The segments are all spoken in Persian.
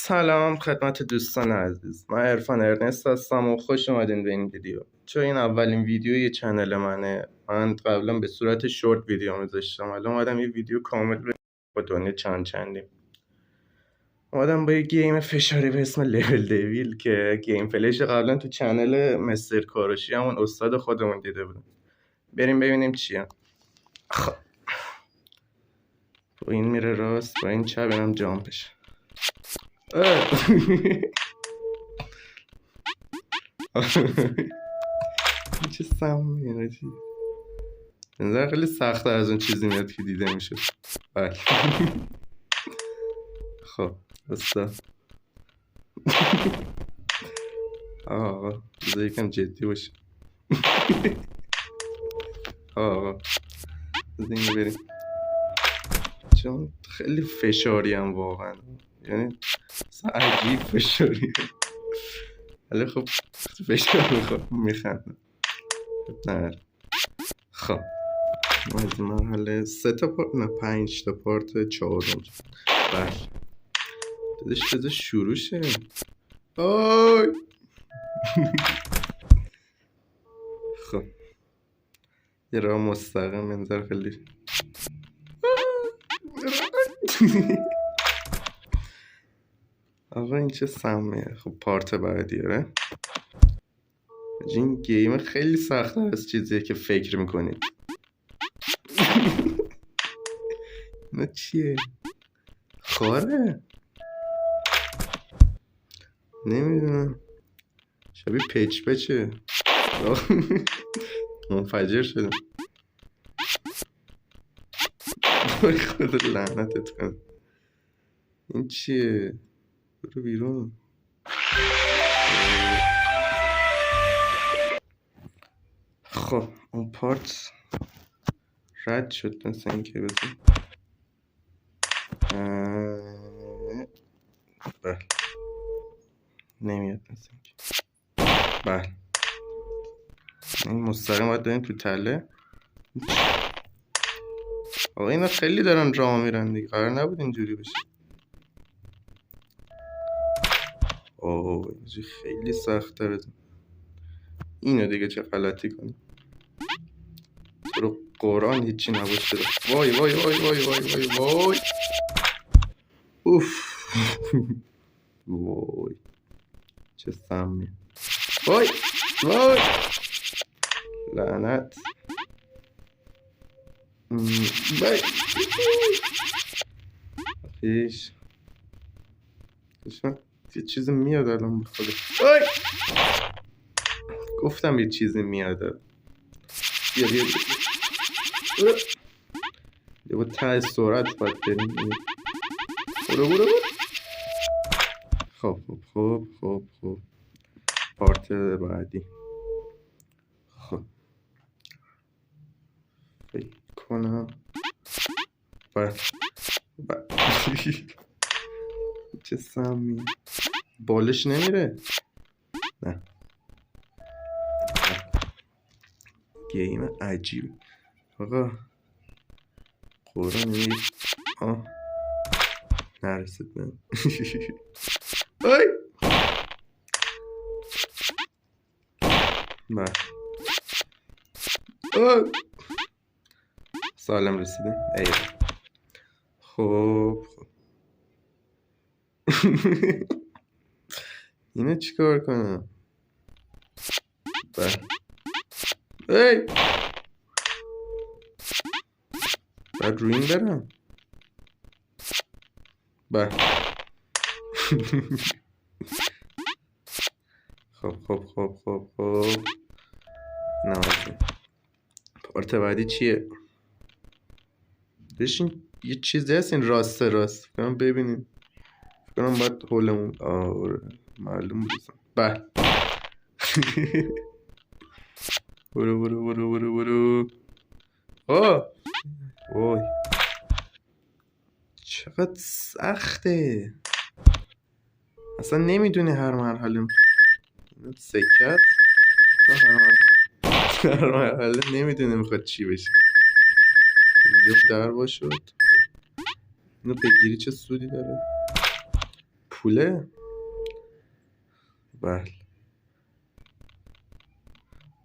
سلام خدمت دوستان عزیز. من عرفان ارنست هستم و خوش اومدین به این ویدیو. چون این اولین ویدیوی چنل منه. من قبلا به صورت شورت ویدیو میذاشتم. الان اومدم یه ویدیو کامل با دنیا چندیم. اومدم با یه گیم فشاری به اسم لول دیویل که گیم پلیش قبلا تو چنل مستر کاروشی همون استاد خودمون دیده بودم. بریم ببینیم چیه. خب با این میره راست، با این چپ، اینم جامپش. چه سمیه چی؟ نظر خیلی سخته از اون چیزی میاد که دیده میشه. بله. خب بسته آقا بذار یکم جدی باشه. آقا بذار اینو بریم چون خیلی فشاری هم واقعا، یعنی عجیب فشاری. ولی خب فشار میخندم. نه خب از مرحله 3 تا پارت، نه 5 تا پارت 4. بله بذار شروع شه. آی خب یه راه مستقیم منظر خیلی آقا این چه سمیه. خب پارت بعدی آره. این گیم خیلی سخته از چیزیه که فکر میکنید. نه چیه؟ خاره؟ نمیدونم، شبیه پیچ پچه. منفجر شدم. خدا لعنتت کنه. این چیه؟ برو بیرون. خب اون پارت رد شد مثل این که بزن. بله نمیاد مثل این که. بله این مستقیم باید داریم تو تله. آقا اینا خیلی دارن راه میرن دیگه، قرار نبود اینجوری بشه. اوه خیلی سخت تره. اینو دیگه چه غلطی کنی. رو قرآن هیچی نباشه. وای وای وای وای وای وای وای اوف. وای چه سمی. وای وای لعنت. وای پیش یه چیزی میاد الان بخواد. وای گفتم یه چیزی میاد. بیا بیا یه با ته سرعت باید بریم. برو خب پارت بعدی. خب فکر کنم چه سمی. بالش نمیره. نه گیم عجیب. آقا قرآن میگه نرسید به آی بله سالم رسیدیم. ای خب اینو چیکار کنم؟ بله ای باید روی این برم. بله خب نه پارت بعدی چیه؟ بشین یه چیزی هست این راست کنم ببینیم. کنم باید حولمون آره معلوم بودم. بله برو وای چقدر سخته. اصلا نمیدونی هر مرحله سکت. هر مرحله نمیدونی میخواد چی بشه. اینجا در باشد. اینو بگیری چه سودی داره؟ پوله؟ بله.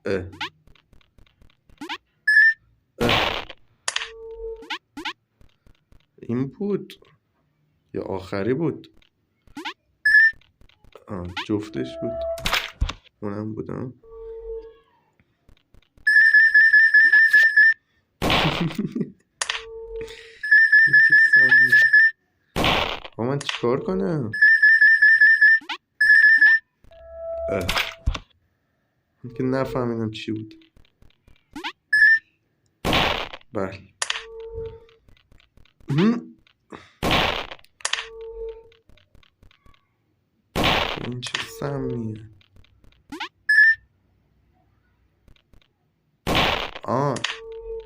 اه. اه. این بود یا آخری بود؟ جفتش بود. اونم بودم. من چیکار کنم؟ من که نفهمیدم چی بود. بله. این چه سمیه؟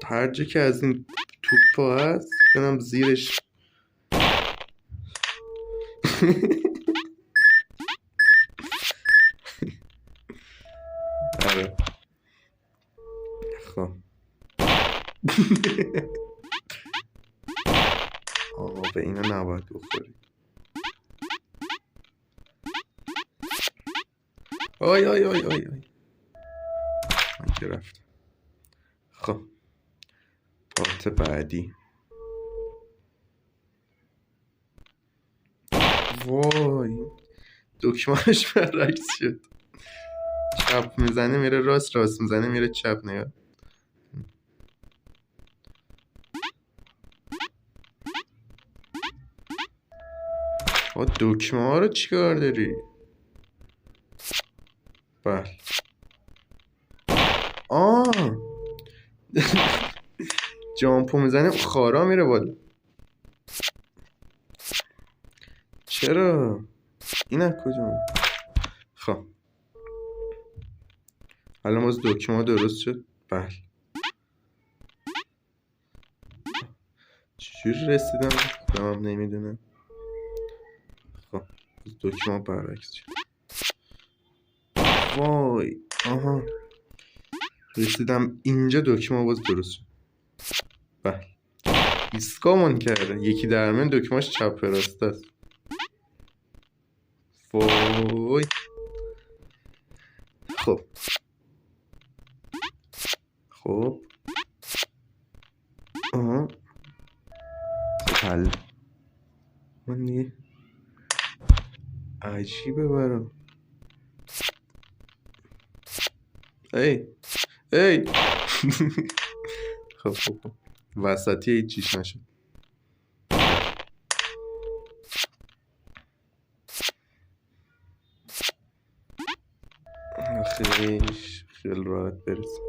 هر جا که از این توپا هست کنم زیرش. آره. خب آقا به اینا نباید بخوری. آی آی آی آی آی من که رفتم. خب پارت بعدی. وای دکمهش برعکس شد. چپ میزنه میره راست، راست میزنه میره چپ. نگاه دکمه ها رو چیکار داری؟ بله. جامپو میزنه خارا میره بالا. چرا؟ این از کجا؟ خب الان باز دکمه ها درست شد. بله. چجوری رسیدم؟ خودم نمیدونم. خب دکمه ها برعکس شد. وای رسیدم اینجا دکمه ها باز درست شد. بله. ایسکامون کرده. یکی در من دکمهاش چپ راسته است. وای. خب حل من دیگه عجیبه برام. ای خب وسطی هیچیش نشد. خیلی راحت برسیم.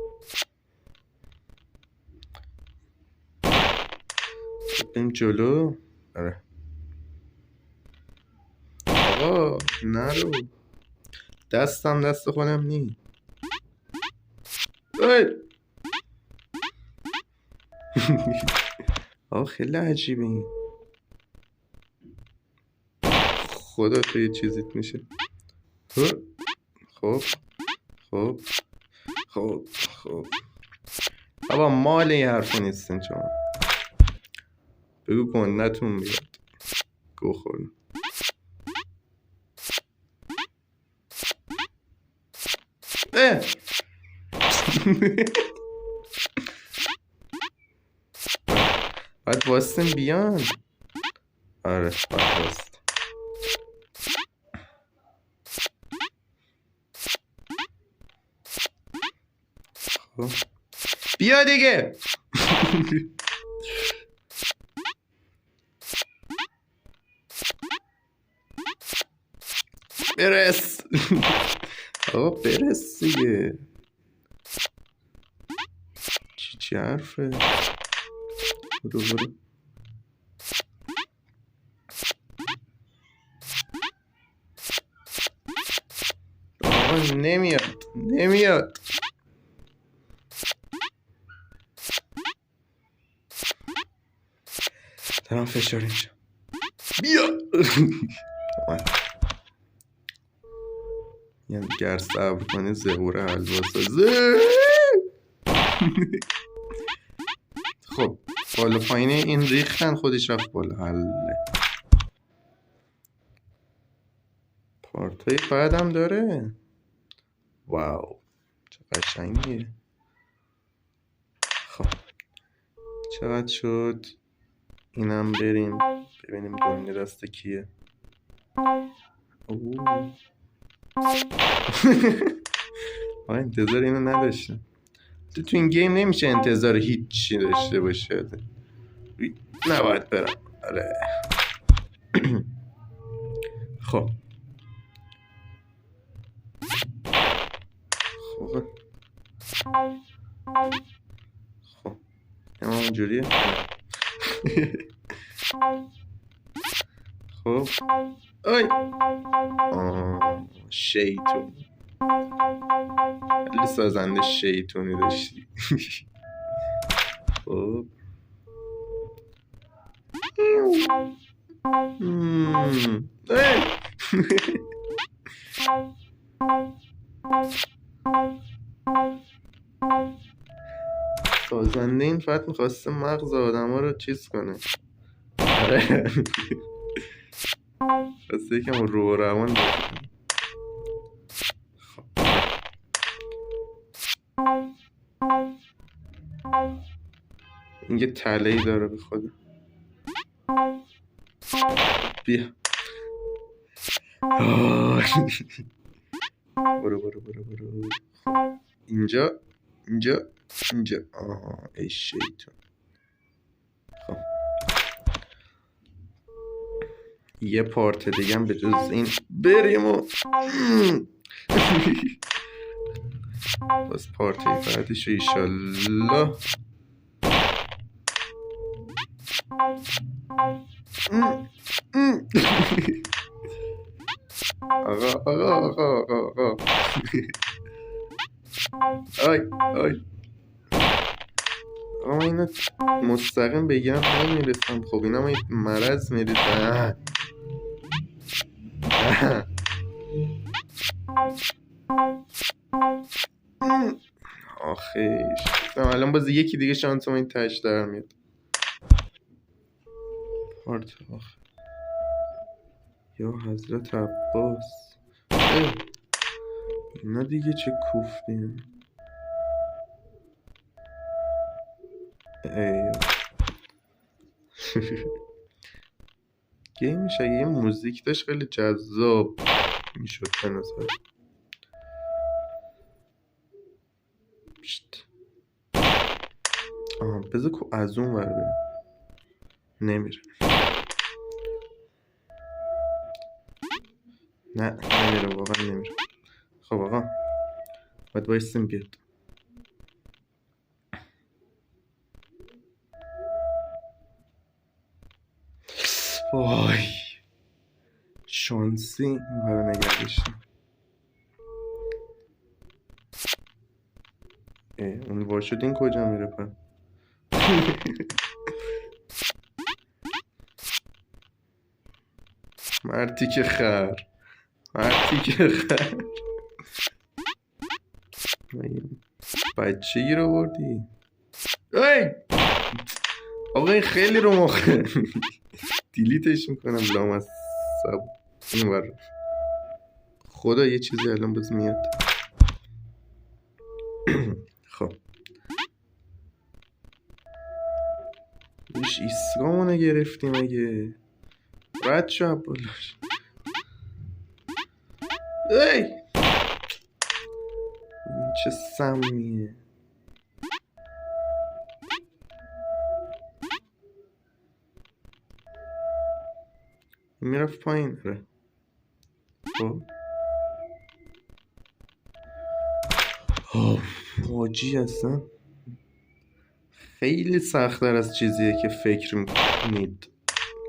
بریم جلو. آره آقا نرو. دستم دست خودم نی. خیلی عجیبه این. خدا تو یه چیزیت میشه. خب بابا مال این حرفا نیستن شما. بگو گندتون بیاد. گو خورن. باید باستیم بیان. آره باید باست. خب بیا دیگه. برس. آقا برس دیگه. چی حرفه؟ برو آقا نمیاد. دارم فشار اینجا. بیا. یعنی گر صبر کنی زهور حلوا سازه. خب بالا پایین این ریختن خودش رفت بالا. حله پارتای بعدم داره. واو چه قشنگیه. خب چقدر شد؟ اینم بریم ببینیم دنیا دست کیه. اوه. انتظار اینو نداشتم. تو این گیم نمیشه انتظار هیچی داشته باشه. نباید برم. آره. خب خب همونجوریه. خب ای شیطون. خیلی سازنده شیطونی داشتی. خب سازنده این فقط میخواسته مغز آدم ها رو چیز کنه. بسته یکم رو روان بکنه. این یه تله‌ای داره به خدا. بیا برو برو برو برو. اینجا اینجا اینجا. ای شیطون. خب یه پارت دیگه هم به جز این بریم و بس پارتی بعدش ایشالله. آقا آی آقا اینو مستقیم بگیرم نمیرسم. خب اینا ما مرض میریزم. آخیش الان باز یکی دیگه شانس ما این تش در میاد. پارت آخر یا حضرت عباس. اینا دیگه چه کوفتیم. گیمش اگه یه موزیک داشت خیلی جذاب میشد به نظر. بذار که از اون ور بریم. نمیره. نه نمیره واقعا نمیره. خب آقا باید بایستیم بیاد. وای شانسی این برای نگه داشتم. اون واشد این کجا میره پر؟ مرتی که خر بچه گی رو بردی. ای آقا این خیلی رو مخه. دیلیتش میکنم لامصب. این ور خدا یه چیزی الان باز میاد. خب ایش ایسگامونو گرفتیم اگه رد شو عبالاش. ای این چه سمیه. میرفت پایین. ره خب واجی هستن. خیلی سخت‌تر از چیزیه که فکر میکنید.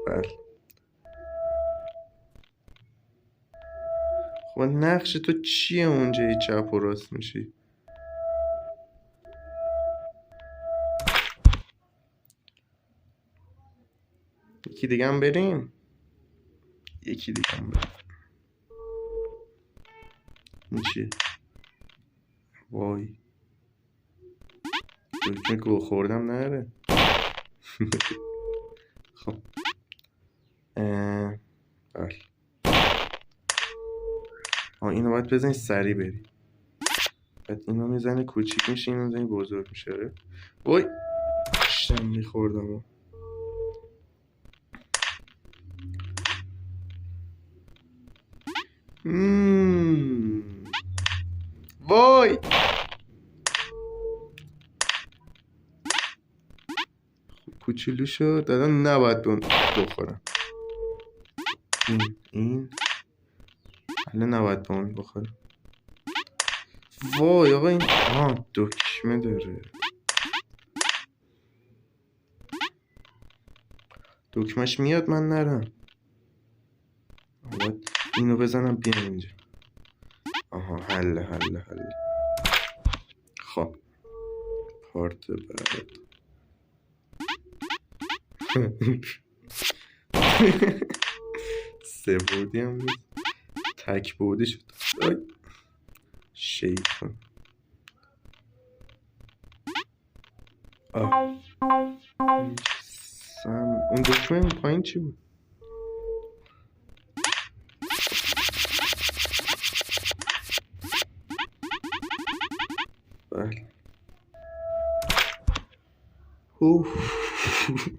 بله خب نقش تو چیه اونجا چپ و راست میشی؟ یکی دیگه هم بریم. این چیه؟ وای دکمه گو خوردم نره. خب بله اینو باید بزنی سریع بری. بعد اینو میزنی کوچیک میشه، اینو میزنی بزرگ میشه. وای شم میخوردم. وای کوچولو شد دادا، نباید بخورم. این الان نباید با اون بخورم. وای آقا این دکمه داره. دکمش میاد من نرم. باید اینو بزنم بیام اینجا. حله. خب پارت بعد سه بودی هم بود، تک بودی شد. شیطان. اون دکمه اون پایین چی بود؟ بله.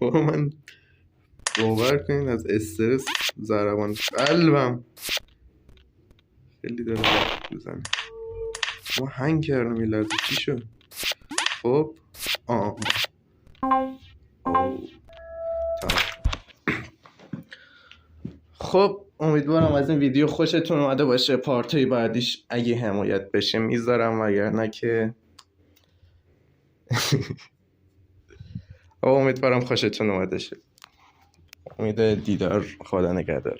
من باور کنید از استرس ضربان قلبم خیلی داره بزنه. ما هنگ کردم یه لحظه. چی شد؟ خب خب امیدوارم از این ویدیو خوشتون اومده باشه. پارتای بعدیش اگه حمایت بشه میذارم، وگرنه که امیدوارم خوشتون اومده شه. امید دیدار. خدا نگهدار.